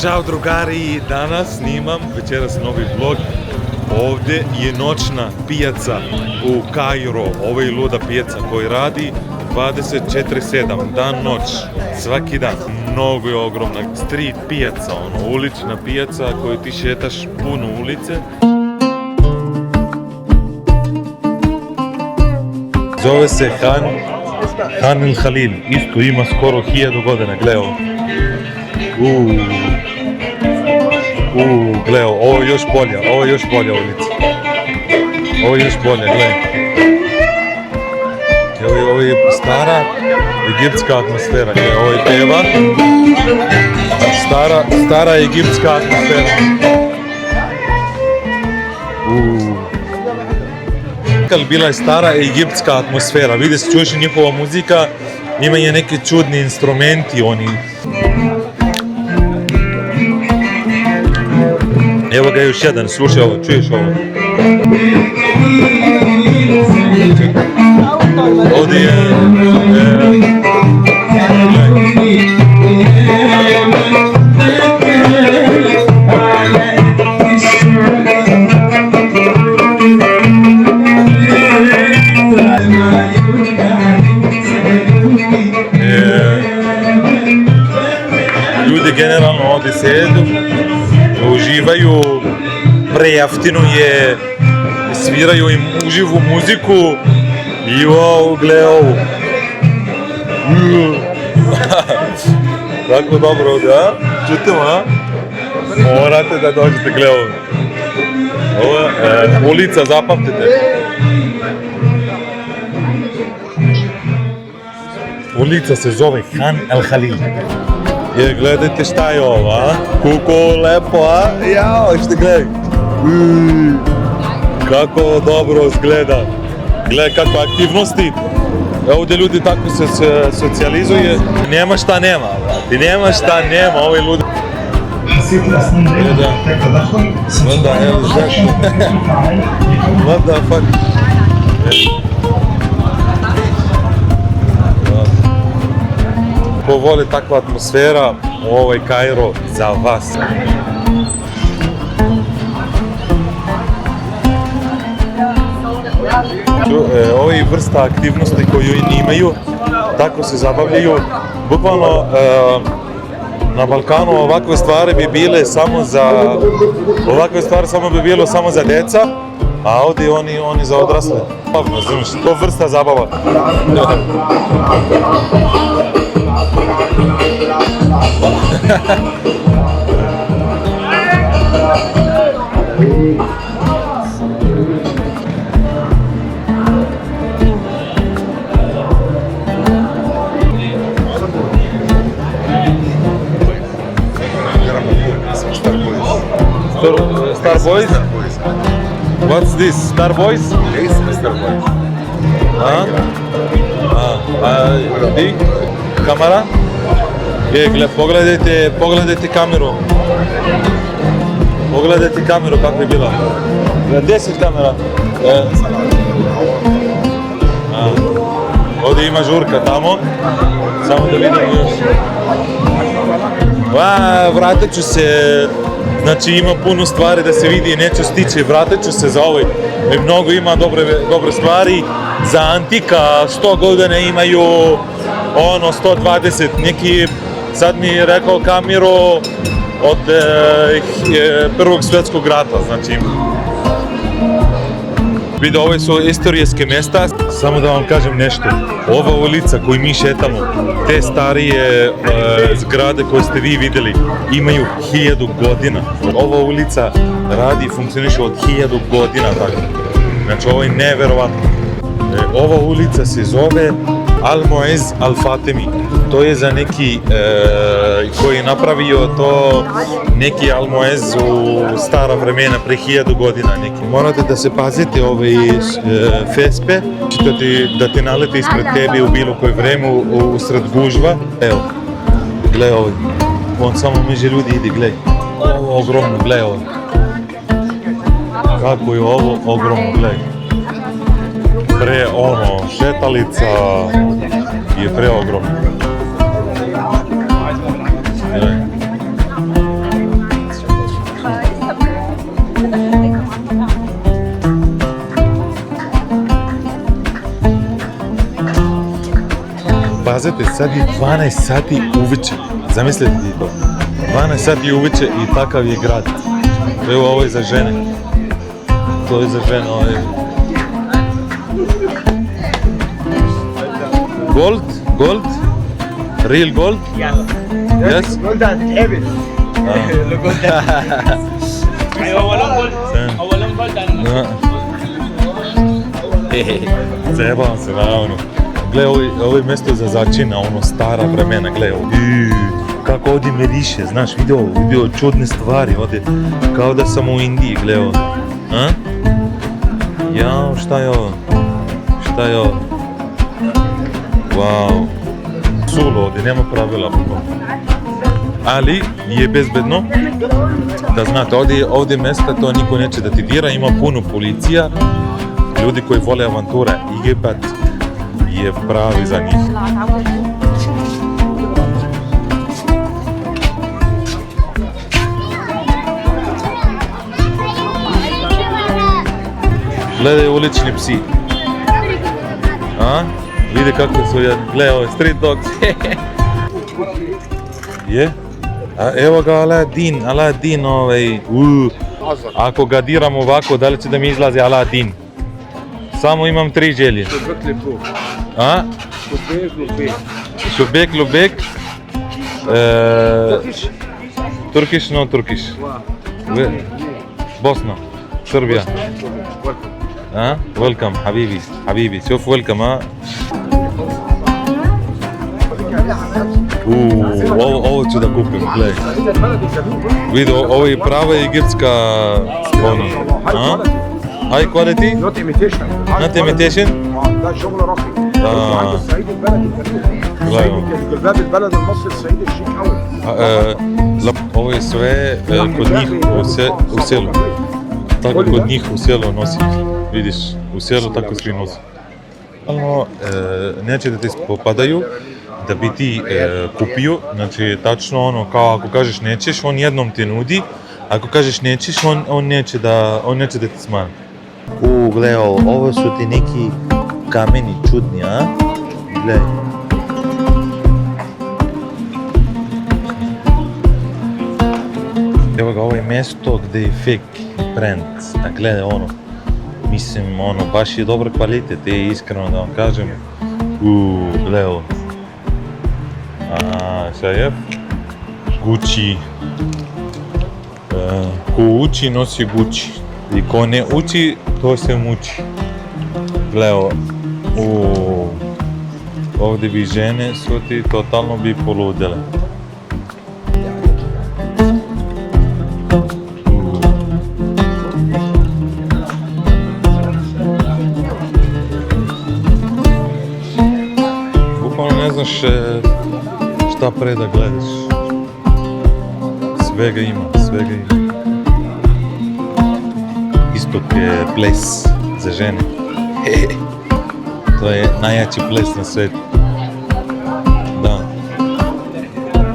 Ćao drugari, danas snimam večeras novi vlog. Ovdje je noćna pijaca u Kairu. Ovo je luda pijaca koji radi 24/7, dan noć, svaki dan. Mnogo je ogromna street pijaca, ulična pijaca koju ti šetaš puno ulice. Zove se Han el Halil, isto ima skoro 1000 godina, gledaj ovo. Gledaj, ovo je još bolja ulica. Ovo je još bolja, gledaj. Ovo je stara egiptska atmosfera, gledaj, ovo je peva. Stara egiptska atmosfera. Bila je stara egiptska atmosfera, vidi se, čuješ njihova muzika, imaju neki čudni instrumenti oni. Evo ga još jedan, slušaj ovo, čuješ ovo. Ovdje je... Ljudi generalno ovdje sjedu, uživaju, prejeftino je, sviraju im uživu muziku i ovo, gle ovu. Tako dobro ovdje, a? Čutimo, a? Morate da dođete, gle ovu. Ovo je ulica, zapamtite. Ulica se zove Han el Halil. Jer gledajte šta je ovo, a? Kako lepo, a? Jao, što gledaj. Kako dobro izgleda. Gledaj kakve aktivnosti. Ovdje ljudi tako se socijalizuje. Nema šta nema, brati. Nema šta nema, ovi ljudi. What the fuck? Ko voli takva atmosfera, ovo je Kairo za vas. Ovo je vrsta aktivnosti koju imaju, tako se zabavljaju. Bukvalno na Balkanu ovakve stvari bi bile samo za deca, a ovdje oni za odrasle. Znaš, to vrsta zabava. Star Boys? What's this? Star Boys? Yes, Mr. Boys. Di? Kamera? Pogledajte kameru. Pogledajte kameru kako je bila. 10 kamera. Ovdje ima žurka tamo. Samo da vidimo još. Vratit ću se. Znači ima puno stvari da se vidi, neću stići, vratit ću se za ovaj. Mnogo ima dobre stvari. Za antika 100 godina imaju 120, neki sad mi je rekao kameru od Prvog svjetskog rata, znači. Vidi, ove su istorijske mjesta, samo da vam kažem nešto. Ova ulica koju mi šetamo, te starije zgrade koje ste vi vidjeli, imaju 1000 godina. Ova ulica radi i funkcioniše od 1000 godina, tako. Znači ovo je neverovatno. Ova ulica se zove Al-Muez Al-Fatemi. To je za neki koji je napravio to neki Al-Muez u stara vremena, pre 1000 godina neki. Morate da se pazite ove fespe, da ti nalete ispred tebe u bilo koje vreme u sred gužva. Evo, gledaj ovo. On samo među ljudi ide, gledaj. Ovo ogromno, gledaj ovo. Kako je ovo ogromno, gledaj. Šetalica je preogromna. Brate, sad je 12 sati uveče. Zamislite ti to. 12 sati uveče i takav je grad. Evo, ovo je za žene. To je za žene, ovo je... Gold? Gold? Real gold? Yes. Yes? Gold and heavy. أولاً gold. Zajebavam se, naravno. Gle, ovo je mjesto za začina, ono stara vremena, gle, kako ovdje miriše, znaš, vidio čudne stvari ovdje, kao da sam u Indiji, gle ovo. A? Jao, šta je ovo? Šta je ovo? Wow. Sulo ovdje, nema pravila. Ali je bezbedno, da znate, ovdje mjesta to niko neće da ti dira, ima puno policija, ljudi koji vole avantura, Egipat je pravi za njih. Gledaj ulični psi. A? Vidi kako su jedni. Gledaj ove street dogs. Je? A evo ga Aladin ovaj. Ako ga diram ovako, da li će da mi izlazi Aladin? Samo imam 3 želje. A? Lubek. Turkish, no Turkish. Bosna, Srbija. ها ويلكم حبيبي شوف ويلكم ها ovo ću da kupim, gledaj. Vidi, ovo je prava egiptska ono. High quality? Not imitation. Not imitation? ده شغل راقي. عند الصعيد البلدي الجلباب البلد المصري الصعيدي الشيك قوي. Ovo je sve kod njih u selu. Tako kod njih u selu nosi. Vidiš, u selu tako svi nosi. Ono, neće da te popadaju, da bi ti kupio, znači tačno ono, kao ako kažeš nećeš, on jednom te nudi, ako kažeš nećeš, on neće da ti smanje. Gledaj ovo su ti neki kameni čudni, a? Gledaj. Evo ga, ovo je mjesto gdje je fake brand, a gledaj ono. Mislim, ono, baš je dobar kvalitet, iskreno da vam kažem. Gledaj ovo. Šajef. Gucci. Ko uči, nosi Gucci. I ko ne uči, to se muči. Gledaj ovo. Ovdje bi žene su ti totalno bi poludele. Ne znaš šta pre da gledaš. Svega ima. Istok je ples za žene. To je najjači ples na svijetu. Da.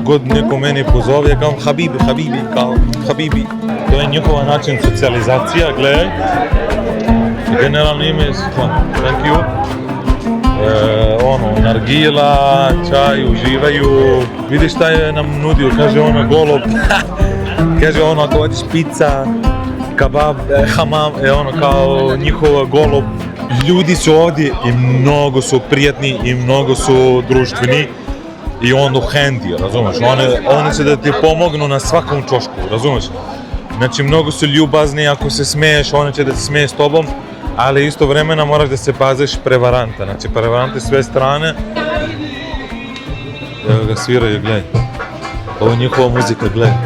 God neko mene pozove, kao Habibi. To je njihova način socijalizacija, gledaj. Generalno ime je thank you. Nargila, čaj, uživaju. Vidiš šta je nam nudio, kaže ono golob. Kaže ono ako hoćeš pizza, kabab, hamam, ono kao njihova golob. Ljudi su ovdje i mnogo su prijatni i mnogo su društveni. I ono handy, razumeš? Oni će da ti pomognu na svakom čošku, razumeš? Znači mnogo su ljubazni, ako se smeješ, oni će da se smeje s tobom. Ali isto vremena moraš da se paziš prevaranta, znači prevarante sve strane. Evo ga sviraju, gledaj. Ovo je njihova muzika, gledaj.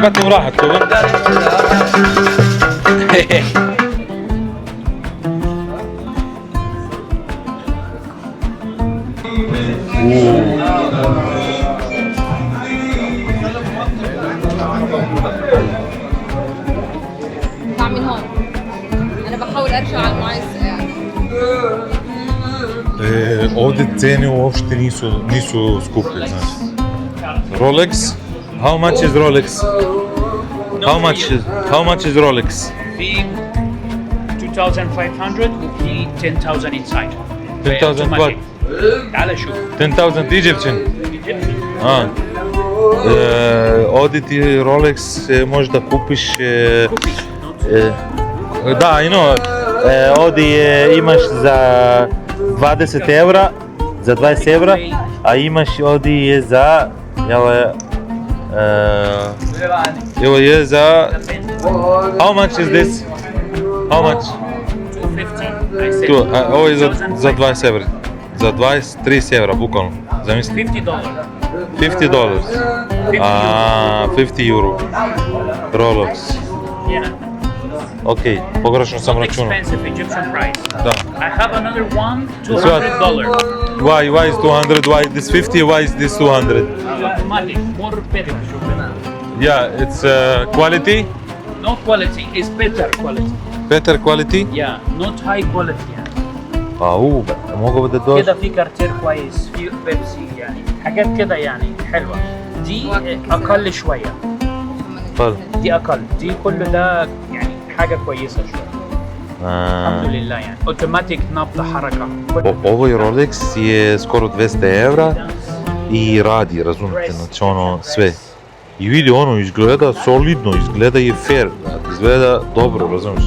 Kad mu rahat, to ovdje cene uopšte nisu skuplje, znaš. Rolex? How much is Rolex? How much is Rolex? Fee 2,500, fee 10,000 inside. 10,000 what? تعال شوف 10,000 Egyptian. A. Ovdje ti Rolex možeš da kupiš... Da, I know. Ovdje imaš za 20 eura, za 20 eura, a imaš ovdje je za... Evo je za... How much is this? How much? 250. I said Ovo je za 20 eura. Za 30 eura, bukvalno. Zamisli. $50. $50. 50 euro. Rolex. Yeah. Ok, pogrešno sam Not računao. expensive Egyptian price. Da. I have another one, This one? $200. Why is 200? Why this 50? Why is this 200? Automatic, more better. Yeah, it's quality. No quality, it's better quality. Better quality. Yeah, not high quality يعني. Mogu da dođe. كده في كارتير كويس، في بيبسي يعني، حاجات كده يعني حلوة. دي أقل شوية. دي أقل، دي كله ده يعني حاجة كويسة شوية. الحمد لله يعني. اوتوماتيك نبض حركة. Ovo je Rolex je skoro 200 evra i radi, razumite, znači ono sve. I vidi ono, izgleda solidno, izgleda je fair, izgleda dobro, razumiješ.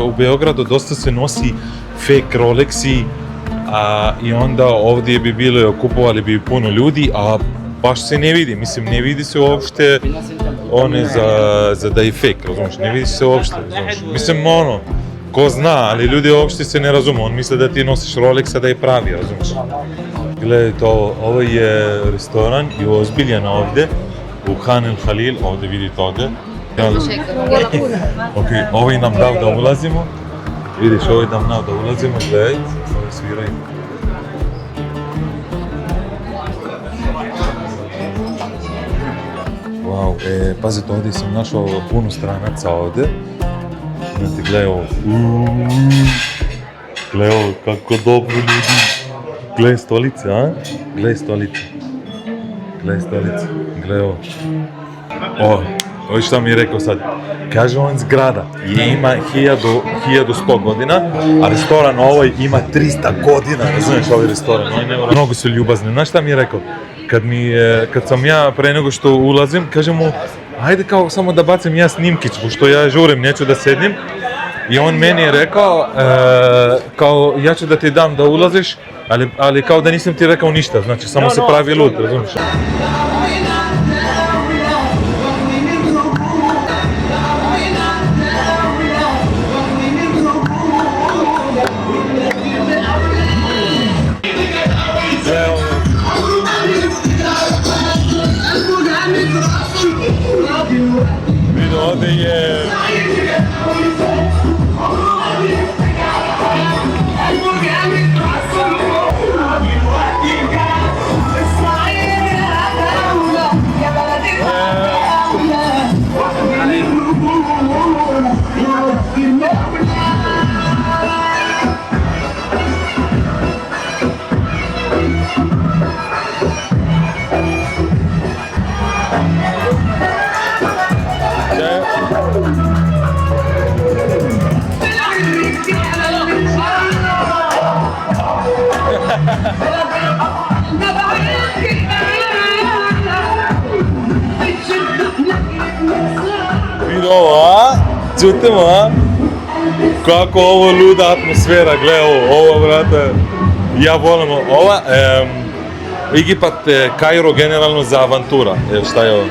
U Beogradu dosta se nosi fake Rolexi i onda ovdje bi bilo, kupovali bi puno ljudi, a baš se ne vidi, mislim ne vidi se uopšte one za da je fake, razumiješ, ne vidi se uopšte, razumiješ. Mislim ono, ko zna, ali ljudi uopšte se ne razumu, on misle da ti nosiš Rolexa da je pravi, razumiješ. Gledajte ovo je restoran i ozbiljan ovdje, u Khan el Khalil, ovdje vidite ovdje. Ok, ovaj nam dao da ulazimo. Vidiš, ovaj nam dao da ulazimo, gledaj, ovaj sviraj. Wow, pazite, ovdje sam našao puno stranaca ovdje. Znate, gledaj ovo. Gledaj ovo, kako dobro ljudi. Gledaj stolice, a? Gledaj stolice. Gledaj stolice, gledaj ovo. Ovo što mi je rekao sad, kaže on zgrada ima 1100 godina, a restoran ovaj ima 300 godina, razumiješ ovaj restoran, mnogo su ljubazni. Znaš šta mi je rekao? Kad sam ja pre nego što ulazim, kažem mu, ajde kao samo da bacim ja snimkić, pošto ja žurim, neću da sednim. I on meni je rekao, kao ja ću da ti dam da ulaziš, ali kao da nisam ti rekao ništa, znači samo se pravi lud, razumiješ? Vidi, ovdje je... Vidi ovo, a? Čutimo, a? Kako ovo luda atmosfera, gle ovo, brate, ja volim ova, Egipat, Kairo generalno za avantura, šta je ovo?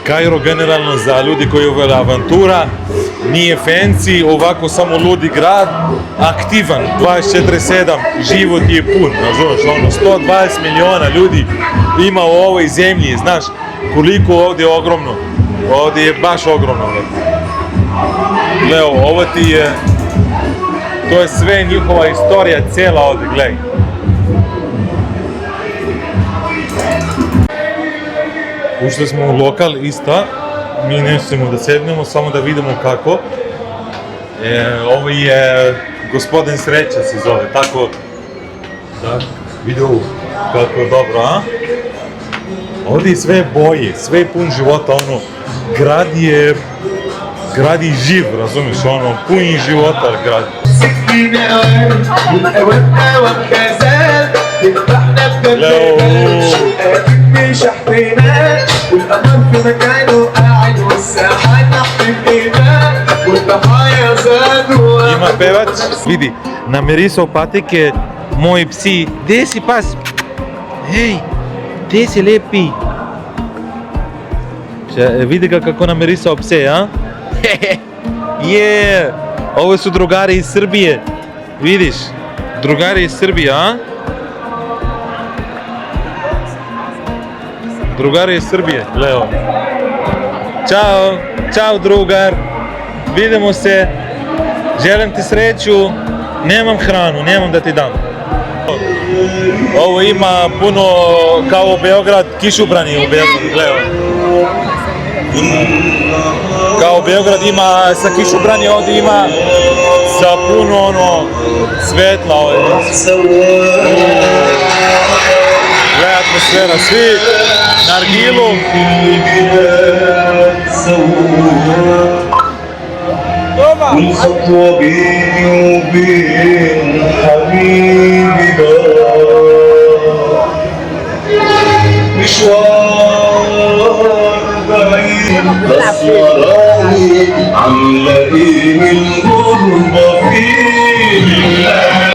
Kairo generalno za ljudi koji vole avantura, nije fancy, ovako samo ludi grad, aktivan, 24/7, život je pun, razumiješ, ono, 120 miliona ljudi ima u ovoj zemlji, znaš, koliko ovdje je ogromno, ovdje je baš ogromno, Leo, ovo ti je, to je sve njihova istorija, cijela ovdje, gledaj. Ušli smo u lokal isto, mi nećemo da sednemo, samo da vidimo kako. Ovo je Gospodin Sreća se zove, tako da vidi ovo, kako dobro, a? Ovdje je sve boje, sve je pun života, ono, grad je živ, razumiješ, ono, pun života grad. سكينة والقوى وكذاب نذبحنا بجنبنا أكيد مش احتمال والقمر في مكانه قاعد والساحة تحت الإيمان والضحايا زادوا. Ima pevač, vidi, namirisao patike, moji psi, gdje si pas? Hej, gdje si lepi? Vidi ga kako namirisao pse, a? Je, ovo su drugari iz Srbije, vidiš, drugari iz Srbije, a? Drugari iz Srbije, Leo. Ćao, ćao drugar, vidimo se, želim ti sreću, nemam hranu, nemam da ti dam. Ovo ima puno, kao u Beograd, kišobrani u Beogradu, Leo. Kao Beograd ima sa kišobrani, ovdje ima sa puno ono svetla ovdje. Gle atmosfera, svi nargilu. والخطوة بيني وبين حبيبي مشوار بعيد بس وراي عم لاقي من غربة فيه